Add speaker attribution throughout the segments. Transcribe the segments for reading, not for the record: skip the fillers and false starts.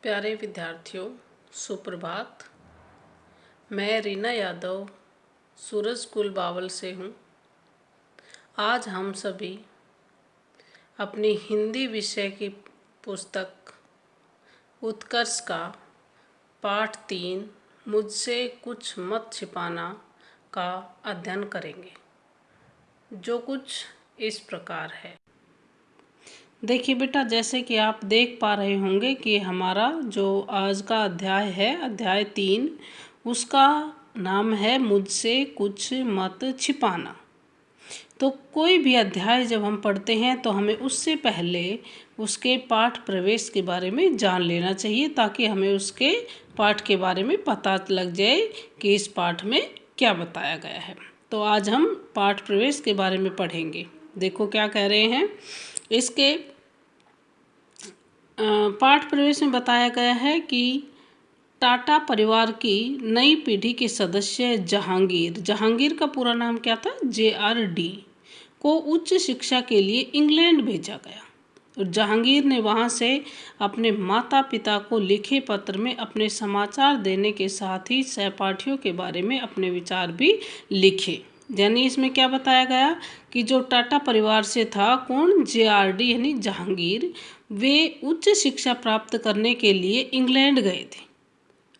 Speaker 1: प्यारे विद्यार्थियों, सुप्रभात। मैं रीना यादव सूरज स्कूल बावल से हूँ। आज हम सभी अपनी हिंदी विषय की पुस्तक उत्कर्ष का पाठ 3 मुझसे कुछ मत छिपाना का अध्ययन करेंगे, जो कुछ इस प्रकार है। देखिए बेटा, जैसे कि आप देख पा रहे होंगे कि हमारा जो आज का अध्याय है, अध्याय 3, उसका नाम है मुझसे कुछ मत छिपाना। तो कोई भी अध्याय जब हम पढ़ते हैं तो हमें उससे पहले उसके पाठ प्रवेश के बारे में जान लेना चाहिए, ताकि हमें उसके पाठ के बारे में पता लग जाए कि इस पाठ में क्या बताया गया है। तो आज हम पाठ प्रवेश के बारे में पढ़ेंगे। देखो क्या कह रहे हैं। इसके पाठ प्रवेश में बताया गया है कि टाटा परिवार की नई पीढ़ी के सदस्य जहांगीर का पूरा नाम क्या था, JRD, को उच्च शिक्षा के लिए इंग्लैंड भेजा गया। और जहांगीर ने वहां से अपने माता पिता को लिखे पत्र में अपने समाचार देने के साथ ही सहपाठियों के बारे में अपने विचार भी लिखे। यानी इसमें क्या बताया गया कि जो टाटा परिवार से था, कौन, JRD यानी जहांगीर, वे उच्च शिक्षा प्राप्त करने के लिए इंग्लैंड गए थे।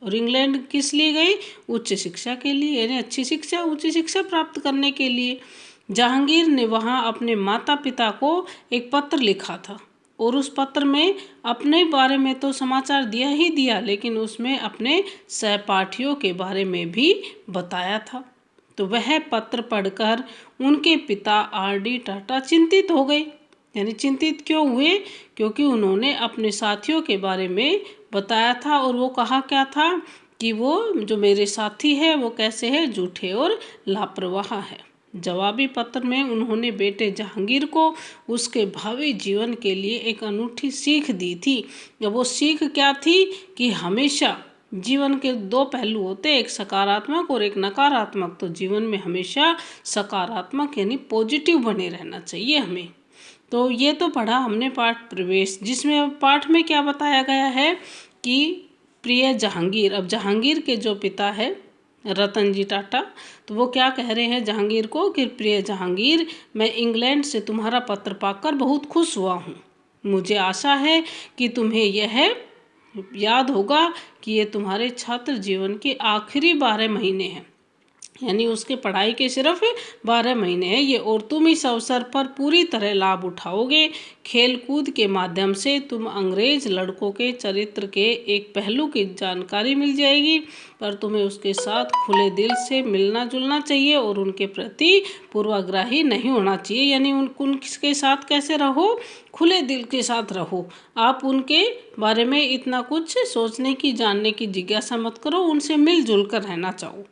Speaker 1: और इंग्लैंड किस लिए गए? उच्च शिक्षा के लिए, यानी अच्छी शिक्षा, उच्च शिक्षा प्राप्त करने के लिए। जहांगीर ने वहां अपने माता पिता को एक पत्र लिखा था, और उस पत्र में अपने बारे में तो समाचार दिया ही दिया, लेकिन उसमें अपने सहपाठियों के बारे में भी बताया था। तो वह पत्र पढ़कर उनके पिता RD टाटा चिंतित हो गए। यानी चिंतित क्यों हुए? क्योंकि उन्होंने अपने साथियों के बारे में बताया था, और वो कहा क्या था कि वो जो मेरे साथी है वो कैसे है, झूठे और लापरवाह है। जवाबी पत्र में उन्होंने बेटे जहांगीर को उसके भावी जीवन के लिए एक अनूठी सीख दी थी। वो सीख क्या थी कि हमेशा जीवन के 2 पहलू होते हैं, एक सकारात्मक और एक नकारात्मक। तो जीवन में हमेशा सकारात्मक यानी पॉजिटिव बने रहना चाहिए हमें। तो ये तो पढ़ा हमने पाठ प्रवेश, जिसमें पाठ में क्या बताया गया है कि प्रिय जहांगीर। अब जहांगीर के जो पिता है रतन जी टाटा, तो वो क्या कह रहे हैं जहांगीर को कि प्रिय जहांगीर, मैं इंग्लैंड से तुम्हारा पत्र पाकर बहुत खुश हुआ हूँ। मुझे आशा है कि तुम्हें यह याद होगा कि ये तुम्हारे छात्र जीवन के आखिरी 12 महीने हैं। यानी उसके पढ़ाई के सिर्फ 12 महीने हैं ये, और तुम इस अवसर पर पूरी तरह लाभ उठाओगे। खेलकूद के माध्यम से तुम अंग्रेज लड़कों के चरित्र के एक पहलू की जानकारी मिल जाएगी, पर तुम्हें उसके साथ खुले दिल से मिलना जुलना चाहिए और उनके प्रति पूर्वाग्रही नहीं होना चाहिए। यानी उनके साथ कैसे रहो? खुले दिल के साथ रहो। आप उनके बारे में इतना कुछ सोचने की, जानने की जिज्ञासा मत करो, उनसे मिलजुल कर रहना चाहो।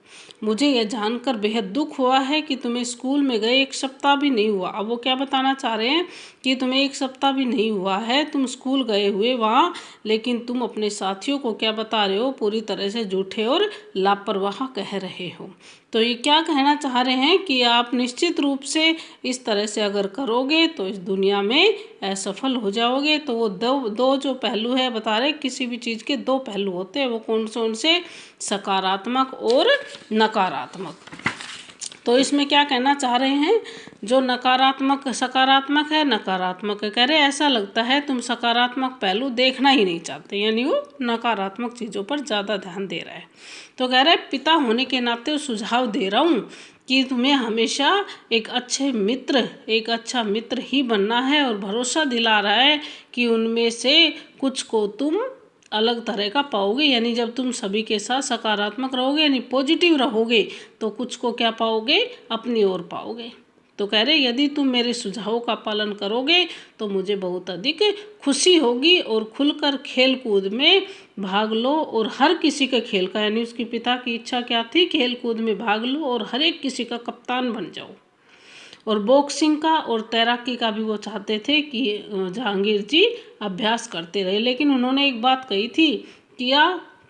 Speaker 1: मुझे यह जानकर बेहद दुख हुआ है कि तुम्हें स्कूल में गए 1 सप्ताह भी नहीं हुआ। अब वो क्या बताना चाह रहे हैं कि तुम्हें 1 सप्ताह भी नहीं हुआ है, तुम स्कूल गए हुए वहाँ, लेकिन तुम अपने साथियों को क्या बता रहे हो? पूरी तरह से झूठे और लापरवाह कह रहे हो। तो ये क्या कहना चाह रहे हैं कि आप निश्चित रूप से इस तरह से अगर करोगे तो इस दुनिया में असफल हो जाओगे। तो वो दो जो पहलू है बता रहे, किसी भी चीज़ के 2 पहलू होते हैं, वो कौन से? सकारात्मक और नकारात्मक। तो इसमें क्या कहना चाह रहे हैं, जो नकारात्मक सकारात्मक है, नकारात्मक है, कह रहे ऐसा लगता है तुम सकारात्मक पहलू देखना ही नहीं चाहते, यानी वो नकारात्मक चीज़ों पर ज़्यादा ध्यान दे रहा है। तो कह रहे पिता होने के नाते सुझाव दे रहा हूँ कि तुम्हें हमेशा एक अच्छा मित्र ही बनना है, और भरोसा दिला रहा है कि उनमें से कुछ को तुम अलग तरह का पाओगे। यानी जब तुम सभी के साथ सकारात्मक रहोगे, यानी पॉजिटिव रहोगे, तो कुछ को क्या पाओगे? अपनी ओर पाओगे। तो कह रहे यदि तुम मेरे सुझावों का पालन करोगे तो मुझे बहुत अधिक खुशी होगी, और खुलकर खेल कूद में भाग लो, और हर किसी का खेल का, यानी उसके पिता की इच्छा क्या थी? खेल कूद में भाग लो और हर एक किसी का कप्तान बन जाओ। और बॉक्सिंग का और तैराकी का भी वो चाहते थे कि जहांगीर जी अभ्यास करते रहे। लेकिन उन्होंने एक बात कही थी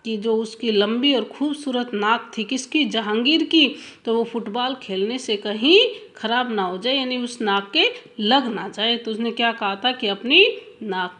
Speaker 1: कि जो उसकी लंबी और खूबसूरत नाक थी, किसकी? जहांगीर की, तो वो फुटबॉल खेलने से कहीं खराब ना हो जाए, यानी उस नाक के लग ना जाए। तो उसने क्या कहा था कि अपनी नाक का